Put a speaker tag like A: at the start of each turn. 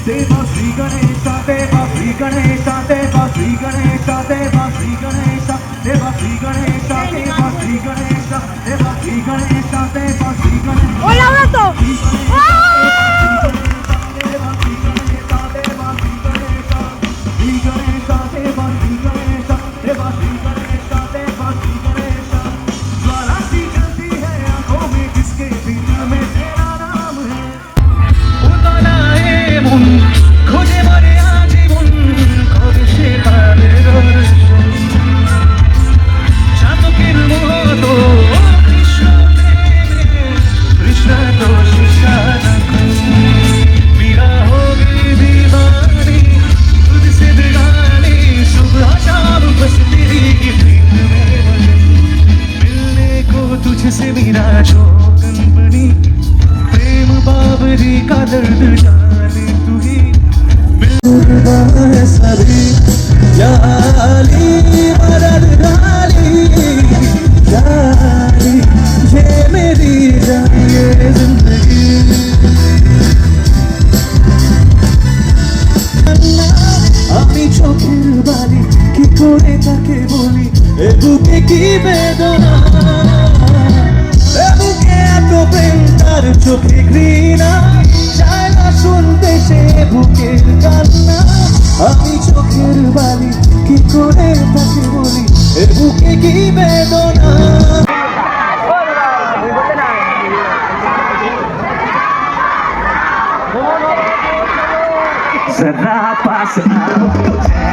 A: Deva Sri Ganesha, Deva Sri Ganesha, Deva Sri Ganesha, Deva Sri Ganesha, Deva Sri Ganesha, Deva Sri Ganesha, Deva Sri Ganesha, Deva Sri Ganesha.
B: Hola, Beto.
C: तुझसे मेरा शौकन बनी प्रेम बाबरी का दर्द जाने तू ही मिलना है सभी जाली मदद गाली जाली ये मेरी जान ये जिंदगी আমি চোখের বালি কি করে তাকে বলি এ বুকে কি বেদনা তার চোখে ঘৃণা চায় না শুনতে সে বুকের কান্না আমি চোখের বালি কি করে তাকে বলি এ বুকে কি বেদনা जरा पास आओ